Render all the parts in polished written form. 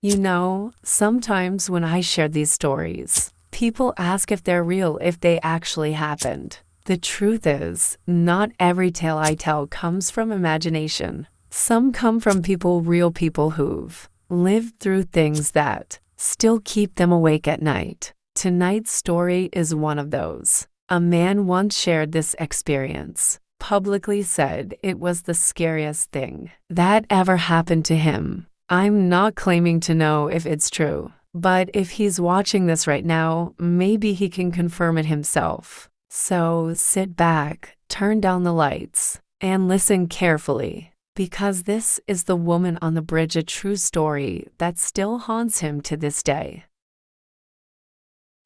You know, sometimes when I share these stories, people ask if they're real, if they actually happened. The truth is, not every tale I tell comes from imagination. Some come from real people who've lived through things that still keep them awake at night. Tonight's story is one of those. A man once shared this experience, publicly said it was the scariest thing that ever happened to him. I'm not claiming to know if it's true, but if he's watching this right now, maybe he can confirm it himself. So sit back, turn down the lights, and listen carefully, because this is The Woman on the Bridge, a true story that still haunts him to this day.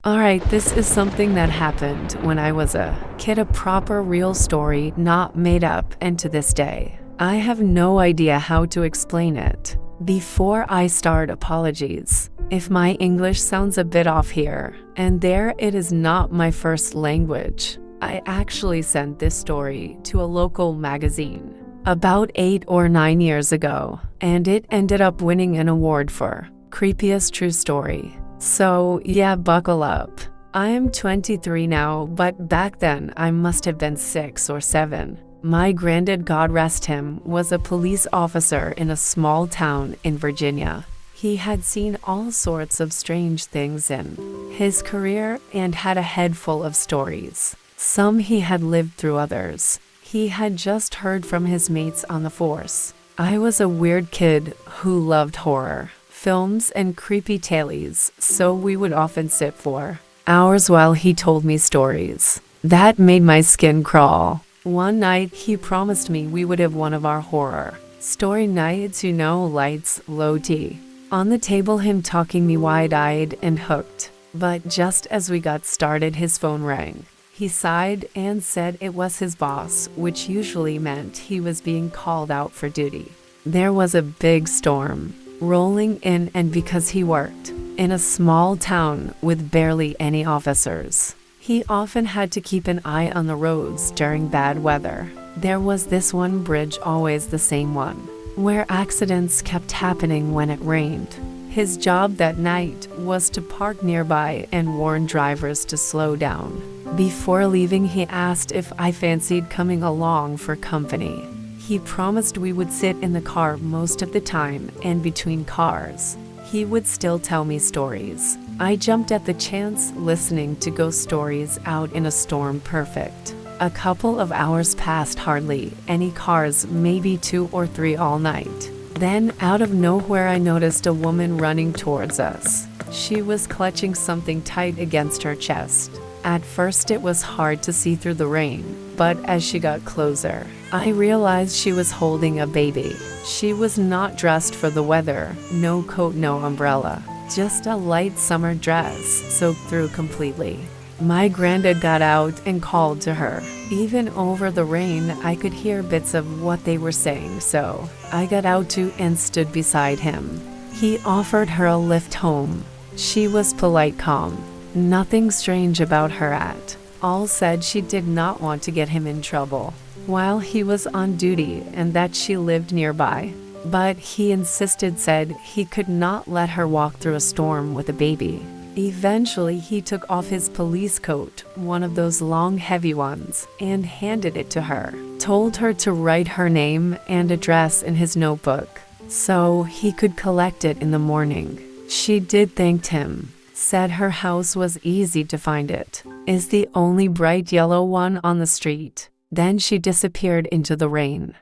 Alright, this is something that happened when I was a kid, a proper real story, not made up, and to this day, I have no idea how to explain it. Before I start, apologies if my English sounds a bit off here and there. It is not my first language. I actually sent this story to a local magazine about 8 or 9 years ago, and it ended up winning an award for creepiest true story. So yeah, buckle up. I am 23 now, but back then I must have been 6 or 7. My granddad, God rest him, was a police officer in a small town in Virginia. He had seen all sorts of strange things in his career and had a head full of stories. Some he had lived through, others he had just heard from his mates on the force. I was a weird kid who loved horror films and creepy tales, so we would often sit for hours while he told me stories that made my skin crawl. One night, he promised me we would have one of our horror story nights, lights, low tea on the table, him talking me wide-eyed and hooked. But just as we got started, his phone rang. He sighed and said it was his boss, which usually meant he was being called out for duty. There was a big storm rolling in, and because he worked in a small town with barely any officers, he often had to keep an eye on the roads during bad weather. There was this one bridge, always the same one, where accidents kept happening when it rained. His job that night was to park nearby and warn drivers to slow down. Before leaving, he asked if I fancied coming along for company. He promised we would sit in the car most of the time, and between cars, he would still tell me stories. I jumped at the chance, listening to ghost stories out in a storm. Perfect. A couple of hours passed, hardly any cars, maybe 2 or 3 all night. Then, out of nowhere, I noticed a woman running towards us. She was clutching something tight against her chest. At first, it was hard to see through the rain, but as she got closer, I realized she was holding a baby. She was not dressed for the weather, no coat, no umbrella. Just a light summer dress, soaked through completely. My granddad got out and called to her. Even over the rain, I could hear bits of what they were saying, so I got out too and stood beside him. He offered her a lift home. She was polite, calm. Nothing strange about her at all. Said she did not want to get him in trouble while he was on duty and that she lived nearby. But he insisted, said he could not let her walk through a storm with a baby. Eventually, he took off his police coat, one of those long heavy ones, and handed it to her. Told her to write her name and address in his notebook so he could collect it in the morning. She did, thanked him, said her house was easy to find. It is the only bright yellow one on the street. Then she disappeared into the rain.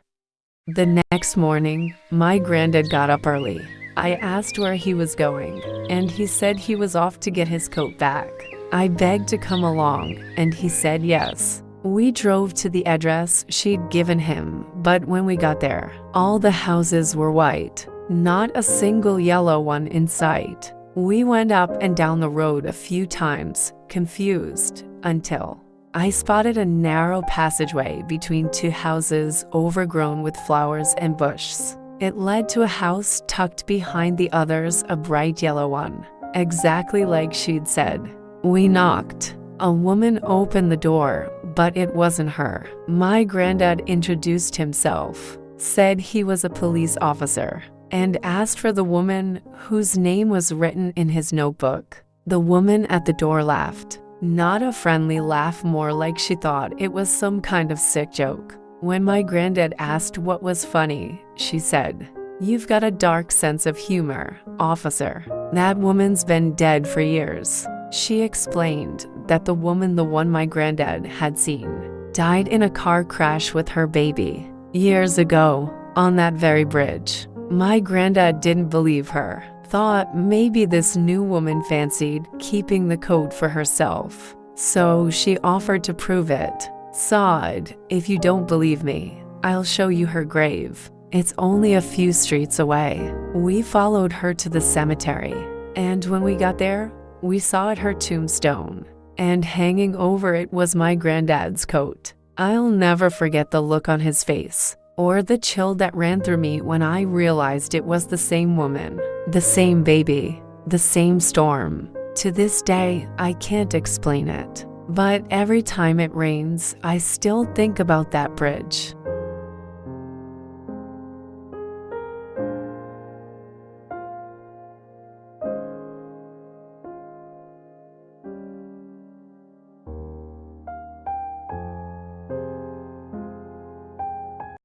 The next morning, my granddad got up early. I asked where he was going, and he said he was off to get his coat back. I begged to come along, and he said yes. We drove to the address she'd given him, but when we got there, all the houses were white, not a single yellow one in sight. We went up and down the road a few times, confused, until I spotted a narrow passageway between 2 houses overgrown with flowers and bushes. It led to a house tucked behind the others, a bright yellow one, exactly like she'd said. We knocked. A woman opened the door, but it wasn't her. My granddad introduced himself, said he was a police officer. and asked for the woman whose name was written in his notebook. The woman at the door laughed. Not a friendly laugh, more like she thought it was some kind of sick joke. When my granddad asked what was funny, she said, "You've got a dark sense of humor, officer. That woman's been dead for years." She explained that the woman, the one my granddad had seen, died in a car crash with her baby years ago on that very bridge. My granddad didn't believe her, thought maybe this new woman fancied keeping the code for herself. So she offered to prove it. Sighed, "If you don't believe me, I'll show you her grave. It's only a few streets away." We followed her to the cemetery, and when we got there, we saw at her tombstone, and hanging over it was my granddad's coat. I'll never forget the look on his face, or the chill that ran through me when I realized it was the same woman, the same baby, the same storm. To this day, I can't explain it, but every time it rains, I still think about that bridge.